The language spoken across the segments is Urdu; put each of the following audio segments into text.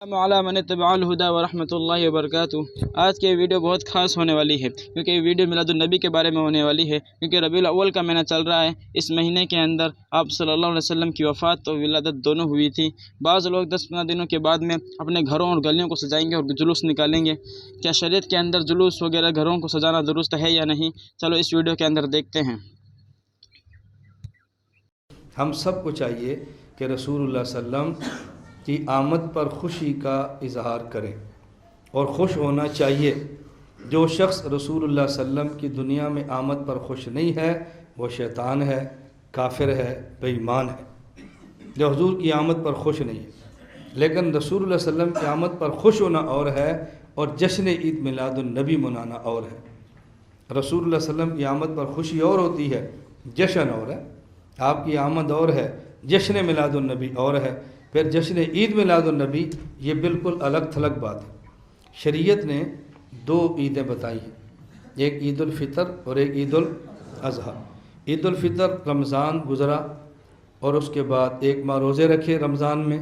السلام علی من اتبع الہدی ورحمۃ اللہ وبرکاتہ۔ آج کی ویڈیو بہت خاص ہونے والی ہے کیونکہ یہ ویڈیو میلاد النبی کے بارے میں ہونے والی ہے، کیونکہ ربیع الاول کا مہینہ چل رہا ہے۔ اس مہینے کے اندر آپ صلی اللہ علیہ وسلم کی وفات اور ولادت دونوں ہوئی تھی۔ بعض لوگ 10-15 دنوں کے بعد میں اپنے گھروں اور گلیوں کو سجائیں گے اور جلوس نکالیں گے۔ کیا شریعت کے اندر جلوس وغیرہ گھروں کو سجانا درست ہے یا نہیں؟ چلو اس ویڈیو کے اندر دیکھتے ہیں۔ ہم سب کو چاہیے کہ رسول اللہ صلی اللہ علیہ وسلم کی آمد پر خوشی کا اظہار کریں اور خوش ہونا چاہیے۔ جو شخص رسول اللہ صلی اللہ علیہ وسلم کی دنیا میں آمد پر خوش نہیں ہے وہ شیطان ہے، کافر ہے، بے ایمان ہے، جو حضور کی آمد پر خوش نہیں ہے۔ لیکن رسول اللہ صلی اللہ علیہ وسلم کی آمد پر خوش ہونا اور ہے اور جشن عید میلاد النبی منانا اور ہے۔ رسول اللہ صلی اللہ علیہ وسلم کی آمد پر خوشی اور ہوتی ہے، جشن اور ہے۔ آپ کی آمد اور ہے، جشن میلاد النبی اور ہے۔ پھر جشن عید میلاد النبی یہ بالکل الگ تھلگ بات ہے۔ شریعت نے 2 عیدیں بتائی ہیں، ایک عید الفطر اور ایک عید الاضحیٰ۔ عید الفطر رمضان گزرا اور اس کے بعد 1 ماہ روزے رکھے، رمضان میں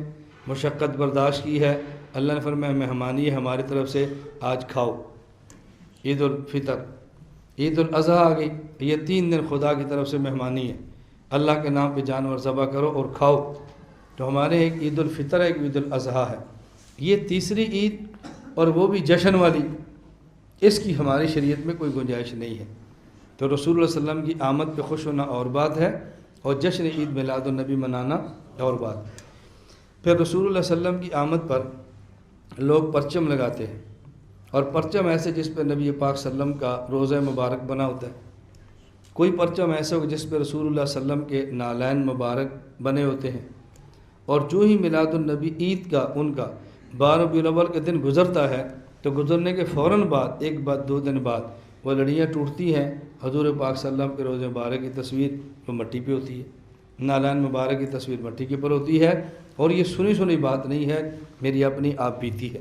مشقت برداشت کی ہے، اللہ نے فرمایا مہمانی ہے ہماری طرف سے، آج کھاؤ، عید الفطر۔ عید الاضحیٰ آ گئی، یہ 3 دن خدا کی طرف سے مہمانی ہے، اللہ کے نام پہ جانور ذبح کرو اور کھاؤ۔ تو ہمارے ایک عید الفطر ہے، ایک عید الاضحیٰ ہے، یہ تیسری عید اور وہ بھی جشن والی، اس کی ہماری شریعت میں کوئی گنجائش نہیں ہے۔ تو رسول اللہ صلی اللہ علیہ وسلم کی آمد پہ خوش ہونا اور بات ہے اور جشن عید میلاد النبی منانا اور بات۔ پھر رسول اللہ صلی اللہ علیہ وسلم کی آمد پر لوگ پرچم لگاتے ہیں، اور پرچم ایسے جس پہ نبی پاک صلی اللہ علیہ وسلم کا روضہ مبارک بنا ہوتا ہے، کوئی پرچم ایسا ہو جس پہ رسول اللہ صلی اللہ علیہ وسلم کے نالین مبارک بنے ہوتے ہیں۔ اور جو ہی میلاد النبی عید کا ان کا 12 ربیع الاول کے دن گزرتا ہے تو گزرنے کے فوراً بعد 2 دن بعد وہ لڑیاں ٹوٹتی ہیں، حضور پاک صلی اللہ علیہ وسلم کے روضہ مبارک کی تصویر وہ مٹی پہ ہوتی ہے، نالین مبارک کی تصویر مٹی کے پر ہوتی ہے، اور یہ سنی بات نہیں ہے، میری اپنی آپ بیتی ہے۔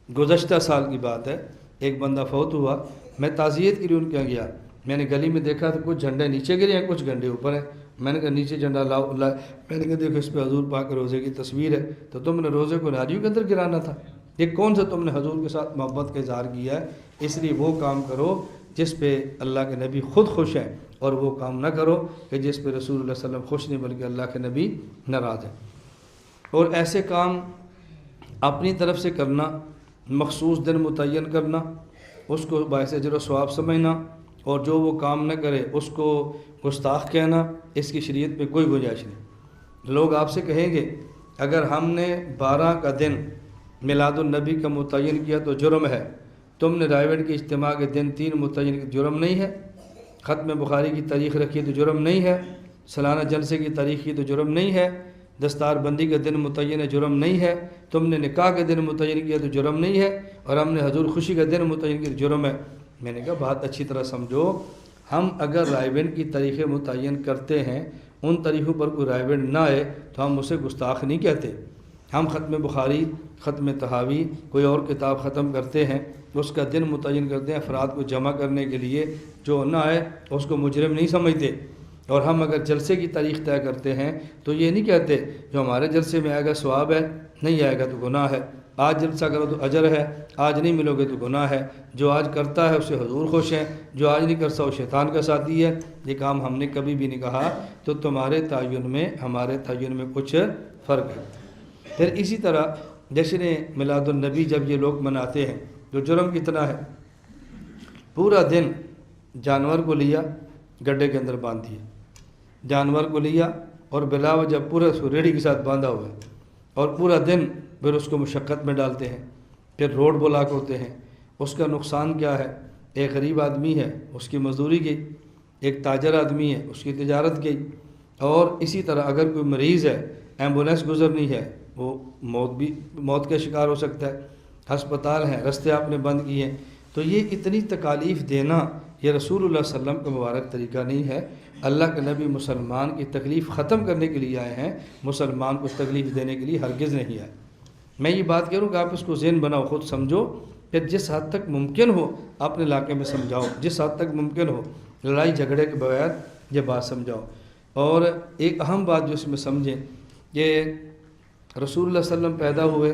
گزشتہ سال کی بات ہے، ایک بندہ فوت ہوا، میں تعزیت کے لیے ان کے یہاں گیا، میں نے گلی میں دیکھا تو کچھ جھنڈے نیچے گرے ہیں، کچھ جھنڈے اوپر ہیں۔ میں نے کہا نیچے جھنڈا لاؤ، میں نے کہا دیکھو اس پہ حضور پاک کے روزے کی تصویر ہے، تو تم نے روزے کو ناریوں کے اندر گرانا تھا، یہ کون سا تم نے حضور کے ساتھ محبت کا اظہار کیا ہے؟ اس لیے وہ کام کرو جس پہ اللہ کے نبی خود خوش ہیں، اور وہ کام نہ کرو کہ جس پہ رسول اللہ صلی اللہ علیہ وسلم خوش نہیں بلکہ اللہ کے نبی ناراض ہیں۔ اور ایسے کام اپنی طرف سے کرنا، مخصوص دن متعین کرنا، اس کو باعث اجر و ثواب سمجھنا، اور جو وہ کام نہ کرے اس کو گستاخ کہنا، اس کی شریعت میں کوئی گنجائش نہیں۔ لوگ آپ سے کہیں گے اگر ہم نے 12 کا دن میلاد النبی کا متعین کیا تو جرم ہے، تم نے رائیوڈ کے اجتماع کے دن 3 متعین کیا، جرم نہیں ہے؟ ختم بخاری کی تاریخ رکھی تو جرم نہیں ہے؟ سالانہ جلسے کی تاریخ کی تو جرم نہیں ہے؟ دستار بندی کا دن متعین جرم نہیں ہے؟ تم نے نکاح کے دن متعین کیا تو جرم نہیں ہے؟ اور ہم نے حضور خوشی کا دن متعین کیا تو جرم ہے؟ میں نے کہا بات اچھی طرح سمجھو، ہم اگر رائے بند کی تاریخیں متعین کرتے ہیں، ان تاریخوں پر کوئی رائے بند نہ آئے تو ہم اسے گستاخ نہیں کہتے۔ ہم ختم بخاری، ختم تحاوی، کوئی اور کتاب ختم کرتے ہیں، اس کا دن متعین کرتے ہیں افراد کو جمع کرنے کے لیے، جو نہ آئے اس کو مجرم نہیں سمجھتے۔ اور ہم اگر جلسے کی تاریخ طے کرتے ہیں تو یہ نہیں کہتے جو ہمارے جلسے میں آئے گا ثواب ہے، نہیں آئے گا تو گناہ ہے، آج جلسہ کرو تو اجر ہے، آج نہیں ملو گے تو گناہ ہے، جو آج کرتا ہے اسے حضور خوش ہیں، جو آج نہیں کرتا وہ شیطان کا ساتھی ہے۔ یہ کام ہم نے کبھی بھی نہیں کہا، تو تمہارے تعین میں ہمارے تعین میں کچھ فرق ہے۔ پھر اسی طرح جشن میلاد النبی جب یہ لوگ مناتے ہیں تو جرم کتنا ہے؟ پورا دن جانور کو لیا، گڈھے کے اندر باندھ دیا، جانور کو لیا اور بلا وجہ پورا اس کو ریڑھی کے ساتھ باندھا ہوا ہے، اور پورا دن پھر اس کو مشقت میں ڈالتے ہیں، پھر روڈ بلاک ہوتے ہیں۔ اس کا نقصان کیا ہے؟ ایک غریب آدمی ہے اس کی مزدوری گئی، ایک تاجر آدمی ہے اس کی تجارت گئی، اور اسی طرح اگر کوئی مریض ہے، ایمبولینس گزرنی ہے، وہ موت کا شکار ہو سکتا ہے، ہسپتال ہیں، رستے آپ نے بند کیے ہیں۔ تو یہ اتنی تکالیف دینا یہ رسول اللہ صلی اللہ علیہ وسلم کا مبارک طریقہ نہیں ہے۔ اللہ کے نبی مسلمان کی تکلیف ختم کرنے کے لیے آئے ہیں، مسلمان کو تکلیف دینے کے لیے ہرگز نہیں آئے۔ میں یہ بات کروں کہ آپ اس کو ذہن بناؤ، خود سمجھو، پھر جس حد تک ممکن ہو اپنے علاقے میں سمجھاؤ، جس حد تک ممکن ہو، لڑائی جھگڑے کے بغیر یہ بات سمجھاؤ۔ اور ایک اہم بات جو اس میں سمجھیں کہ رسول اللہ صلی اللہ علیہ وسلم پیدا ہوئے